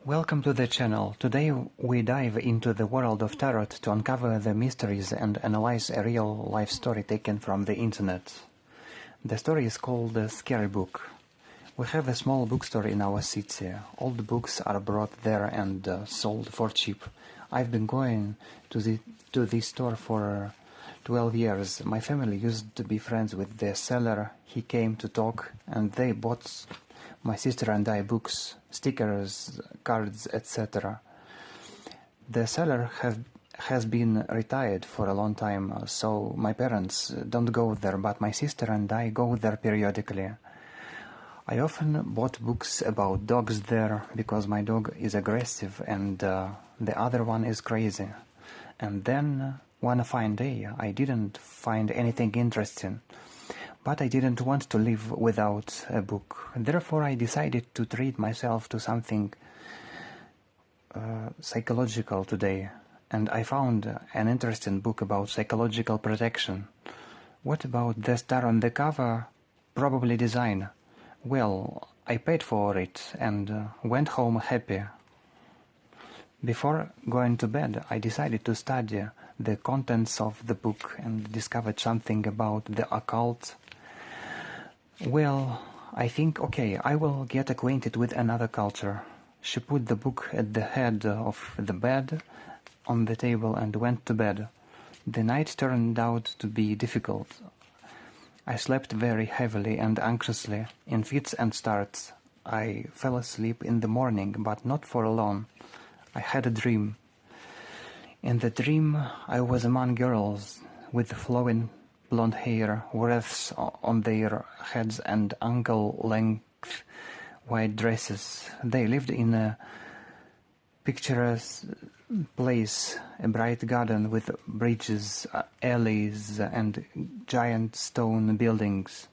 Welcome to the channel. Today we dive into the world of tarot to uncover the mysteries and analyze a real-life story taken from the internet. The story is called The Scary Book. We have a small bookstore in our city. Old books are brought there and sold for cheap. I've been going to this store for 12 years. My family used to be friends with the seller. He came to talk and they bought my sister and I books, stickers, cards, etc. The seller has been retired for a long time, so my parents don't go there, but my sister and I go there periodically. I often bought books about dogs there because my dog is aggressive and the other one is crazy. And then one fine day I didn't find anything interesting. But I didn't want to live without a book. Therefore, I decided to treat myself to something psychological today. And I found an interesting book about psychological protection. What about the star on the cover? Probably design. Well, I paid for it and went home happy. Before going to bed, I decided to study the contents of the book and discovered something about the occult. Well, I think, okay, I will get acquainted with another culture. She put the book at the head of the bed, on the table, and went to bed. The night turned out to be difficult. I slept very heavily and anxiously, in fits and starts. I fell asleep in the morning, but not for long. I had a dream. In the dream, I was among girls with flowing blonde hair, wreaths on their heads and ankle-length white dresses. They lived in a picturesque place, a bright garden with bridges, alleys, and giant stone buildings.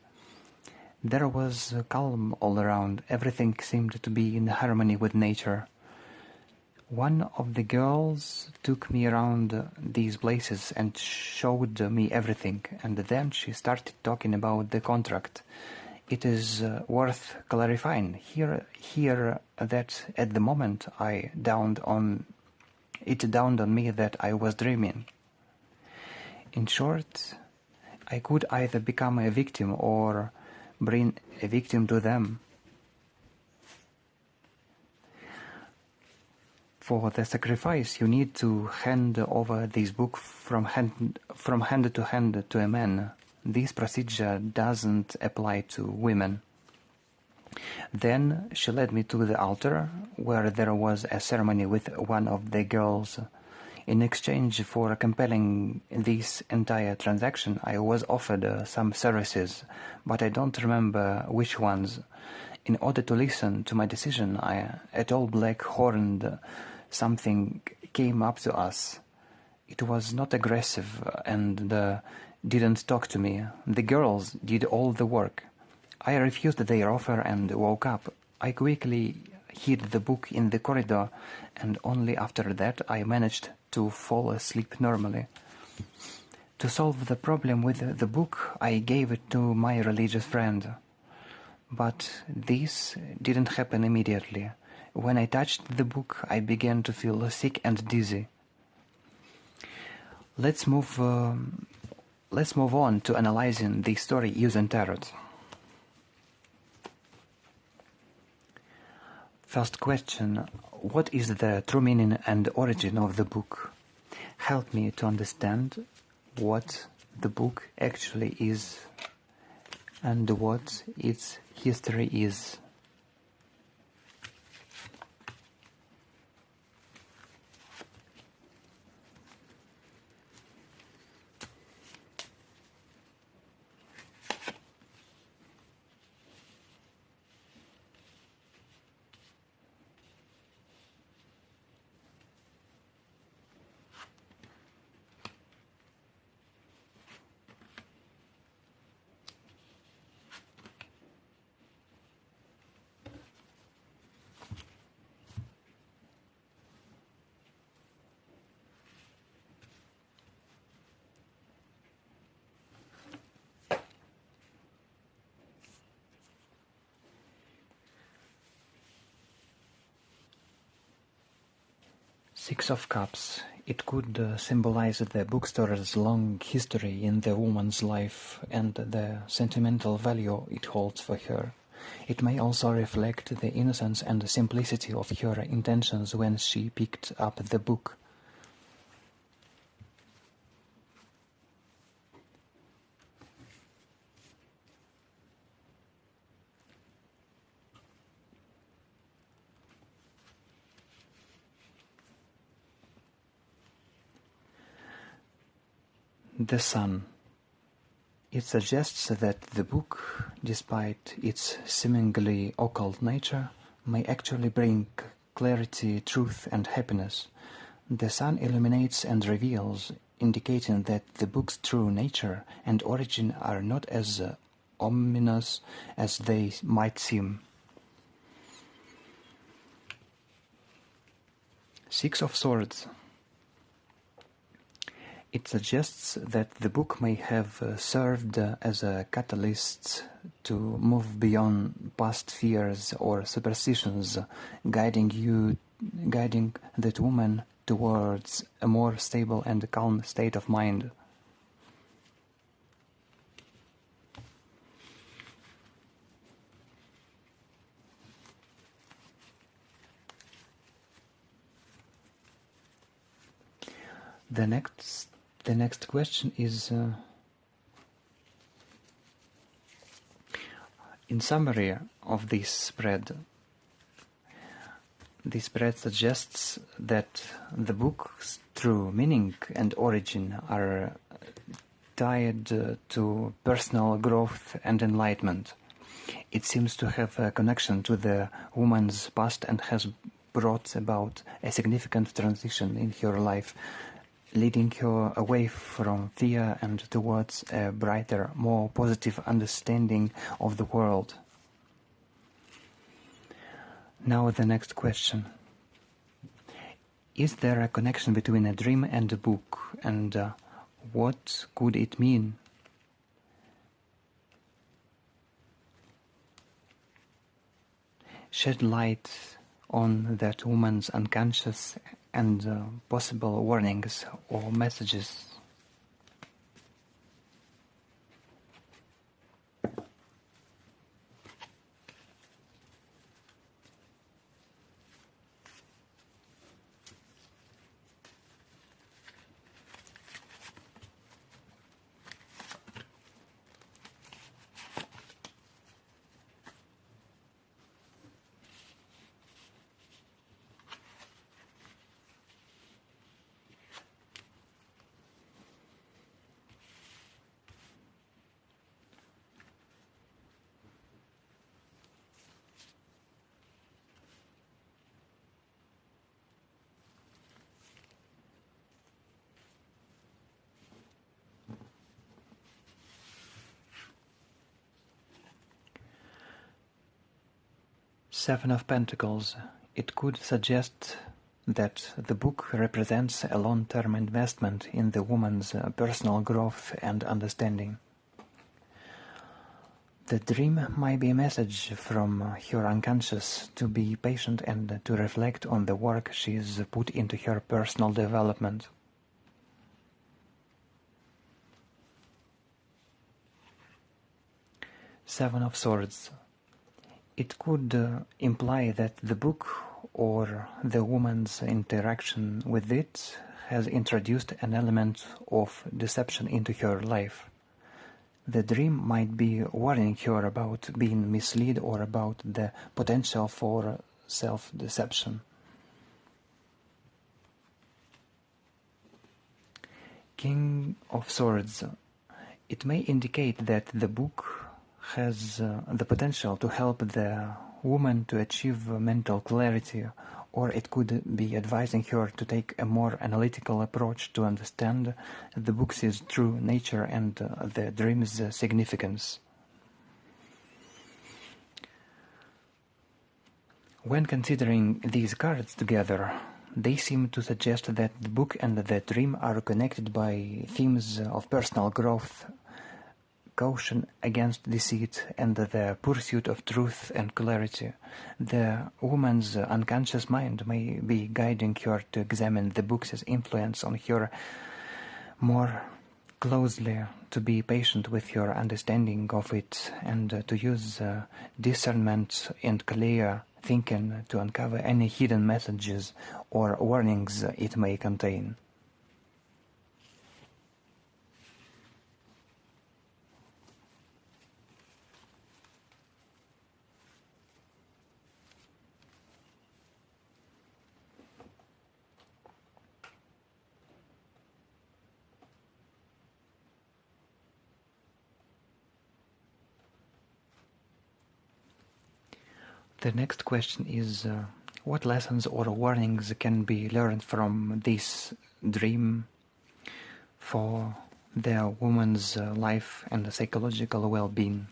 There was calm all around. Everything seemed to be in harmony with nature. One of the girls took me around these places and showed me everything, and then she started talking about the contract. It is worth clarifying here that at the moment it dawned on me that I was dreaming. In short, I could either become a victim or bring a victim to them. For the sacrifice, you need to hand over this book from hand to hand to a man. This procedure doesn't apply to women. Then she led me to the altar, where there was a ceremony with one of the girls. In exchange for compelling this entire transaction, I was offered some services, but I don't remember which ones. In order to listen to my decision, a tall black-horned something came up to us. It was not aggressive and didn't talk to me. The girls did all the work. I refused their offer and woke up. I quickly hid the book in the corridor, and only after that I managed to fall asleep normally. To solve the problem with the book, I gave it to my religious friend. But this didn't happen immediately. When I touched the book, I began to feel sick and dizzy. Let's move on to analyzing the story using tarot. First question: what is the true meaning and origin of the book? Help me to understand what the book actually is and what its history is. Six of Cups. It could symbolize the bookstore's long history in the woman's life and the sentimental value it holds for her. It may also reflect the innocence and simplicity of her intentions when she picked up the book. The Sun. It suggests that the book, despite its seemingly occult nature, may actually bring clarity, truth, and happiness. The sun illuminates and reveals, indicating that the book's true nature and origin are not as ominous as they might seem. Six of Swords. It suggests that the book may have served as a catalyst to move beyond past fears or superstitions, guiding that woman towards a more stable and calm state of mind. The next question is, in summary of this spread suggests that the book's true meaning and origin are tied to personal growth and enlightenment. It seems to have a connection to the woman's past and has brought about a significant transition in her life, leading her away from fear and towards a brighter, more positive understanding of the world. Now the next question. Is there a connection between a dream and a book, and what could it mean? Shed light on that woman's unconscious and possible warnings or messages. Seven of Pentacles. It could suggest that the book represents a long-term investment in the woman's personal growth and understanding. The dream might be a message from her unconscious to be patient and to reflect on the work she's put into her personal development. Seven of Swords. It could imply that the book or the woman's interaction with it has introduced an element of deception into her life. The dream might be warning her about being misled or about the potential for self-deception. King of Swords. It may indicate that the book has the potential to help the woman to achieve mental clarity, or it could be advising her to take a more analytical approach to understand the book's true nature and the dream's significance. When considering these cards together, they seem to suggest that the book and the dream are connected by themes of personal growth, caution against deceit and the pursuit of truth and clarity. The woman's unconscious mind may be guiding her to examine the book's influence on her more closely, to be patient with your understanding of it, and to use discernment and clear thinking to uncover any hidden messages or warnings it may contain. The next question is, what lessons or warnings can be learned from this dream for the woman's life and psychological well-being?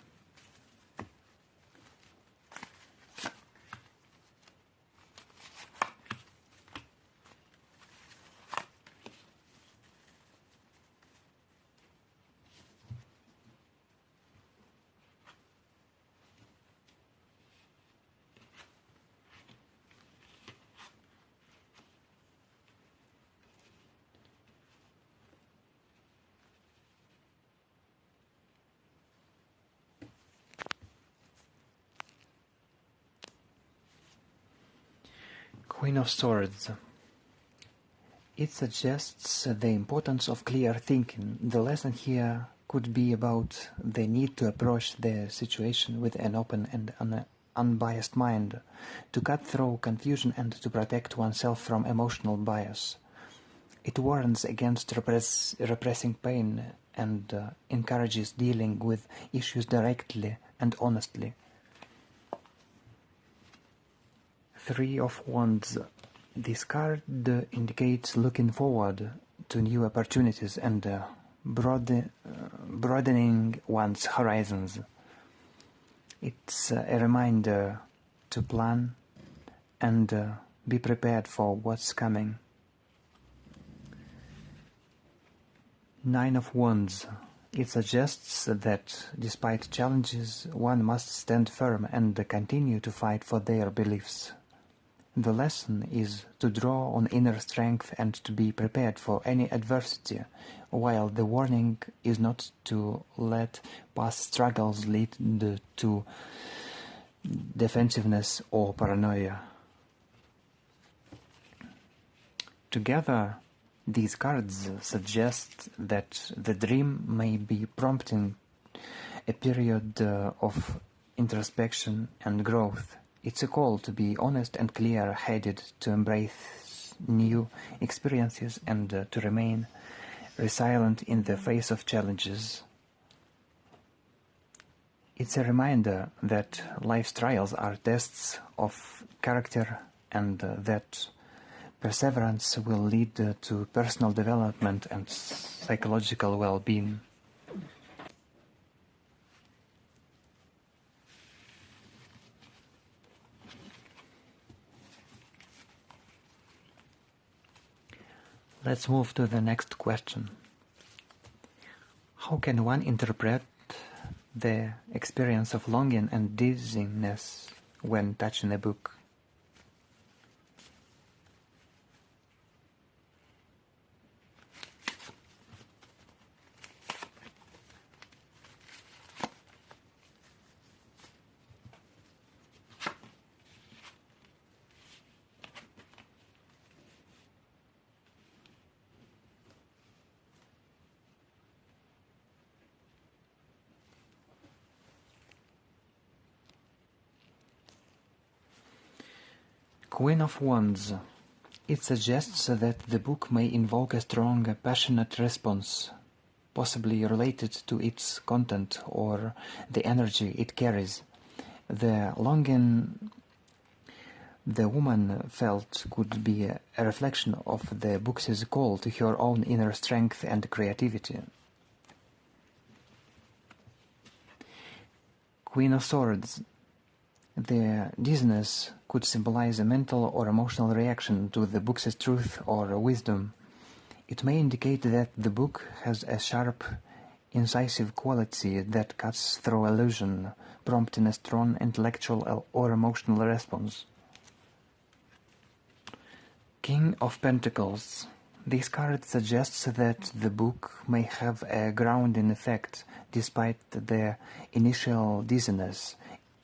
Queen of Swords. It suggests the importance of clear thinking. The lesson here could be about the need to approach the situation with an open and unbiased mind, to cut through confusion and to protect oneself from emotional bias. It warns against repressing pain and encourages dealing with issues directly and honestly. Three of Wands. This card indicates looking forward to new opportunities and broadening one's horizons. It's a reminder to plan and be prepared for what's coming. Nine of Wands. It suggests that despite challenges, one must stand firm and continue to fight for their beliefs. The lesson is to draw on inner strength and to be prepared for any adversity, while the warning is not to let past struggles lead to defensiveness or paranoia. Together, these cards suggest that the dream may be prompting a period of introspection and growth. It's a call to be honest and clear-headed, to embrace new experiences and to remain resilient in the face of challenges. It's a reminder that life's trials are tests of character and that perseverance will lead to personal development and psychological well-being. Let's move to the next question. How can one interpret the experience of longing and dizziness when touching a book? Queen of Wands. It suggests that the book may invoke a strong, passionate response, possibly related to its content or the energy it carries. The longing the woman felt could be a reflection of the book's call to her own inner strength and creativity. Queen of Swords. The dizziness could symbolize a mental or emotional reaction to the book's truth or wisdom. It may indicate that the book has a sharp incisive quality that cuts through illusion, prompting a strong intellectual or emotional response. King of Pentacles. This card suggests that the book may have a grounding effect despite the initial dizziness.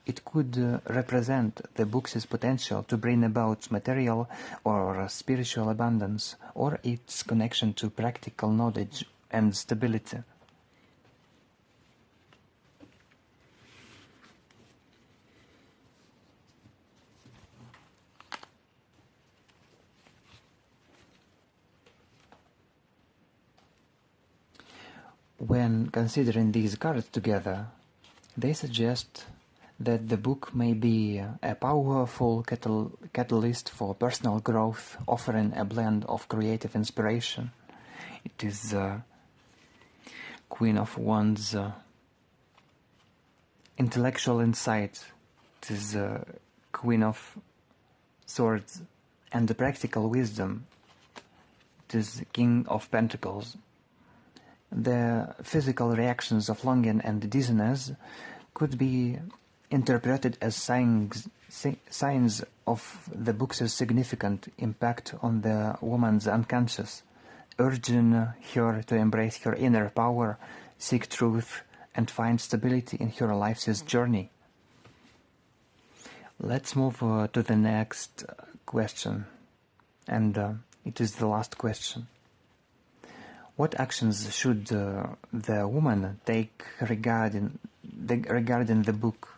It could represent the book's potential to bring about material or spiritual abundance, or its connection to practical knowledge and stability. When considering these cards together, they suggest that the book may be a powerful catalyst for personal growth, offering a blend of creative inspiration. It is Queen of Wands, intellectual insight. It is Queen of Swords, and the practical wisdom. It is King of Pentacles. The physical reactions of longing and dizziness could be interpreted as signs of the book's significant impact on the woman's unconscious, urging her to embrace her inner power, seek truth, and find stability in her life's journey. Let's move to the next question, and it is the last question. What actions should the woman take regarding the book?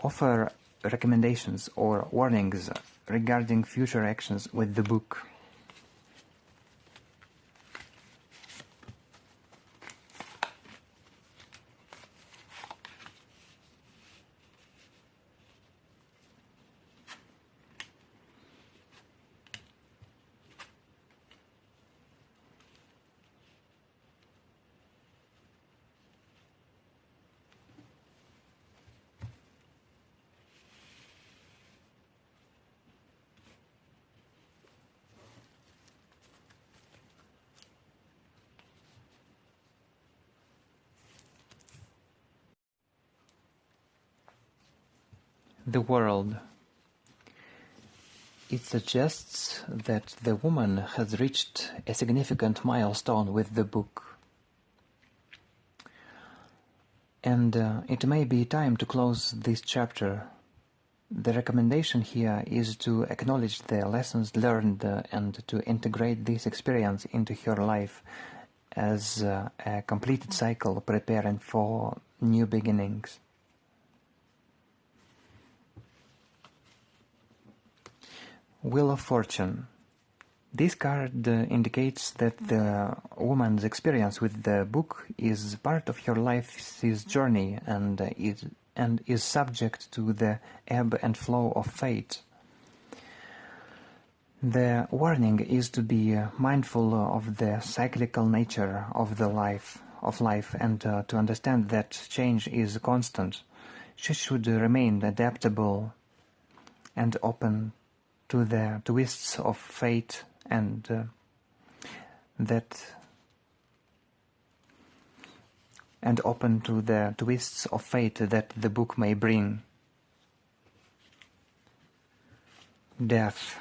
Offer recommendations or warnings regarding future actions with the book. The world. It suggests that the woman has reached a significant milestone with the book, and it may be time to close this chapter. The recommendation here is to acknowledge the lessons learned and to integrate this experience into her life as a completed cycle preparing for new beginnings. Wheel of Fortune. This card indicates that the woman's experience with the book is part of her life's journey and is subject to the ebb and flow of fate. The warning is to be mindful of the cyclical nature of life and to understand that change is constant. She should remain adaptable and open to the twists of fate and open to the twists of fate that the book may bring. Death.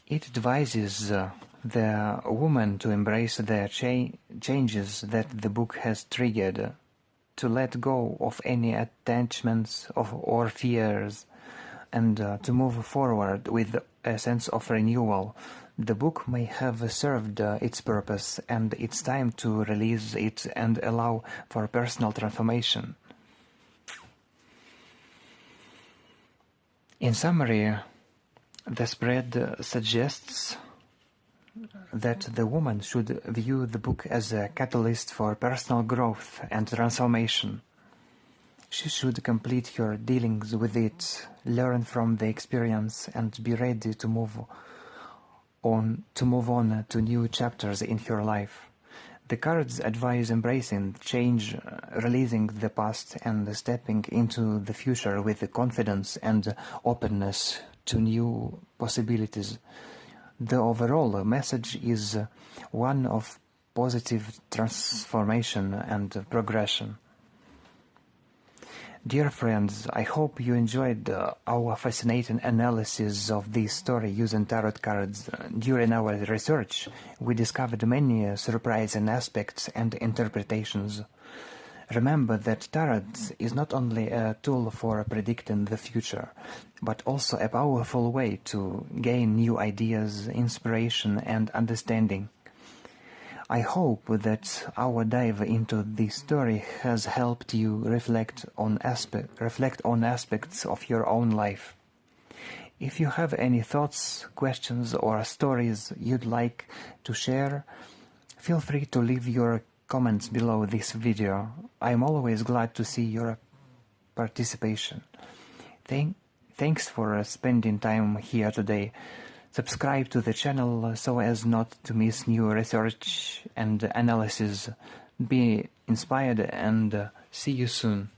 It advises the woman to embrace the changes that the book has triggered, to let go of any attachments or fears, and to move forward with a sense of renewal. The book may have served its purpose, and it's time to release it and allow for personal transformation. In summary, the spread suggests that the woman should view the book as a catalyst for personal growth and transformation. She should complete her dealings with it, learn from the experience, and be ready to move on to new chapters in her life. The cards advise embracing change, releasing the past, and stepping into the future with confidence and openness to new possibilities. The overall message is one of positive transformation and progression. Dear friends, I hope you enjoyed our fascinating analysis of this story using tarot cards. During our research, we discovered many surprising aspects and interpretations. Remember that tarot is not only a tool for predicting the future, but also a powerful way to gain new ideas, inspiration, and understanding. I hope that our dive into this story has helped you reflect on aspects of your own life. If you have any thoughts, questions, or stories you'd like to share, feel free to leave your comments below this video. I'm always glad to see your participation. Thanks for spending time here today. Subscribe to the channel so as not to miss new research and analysis. Be inspired and see you soon.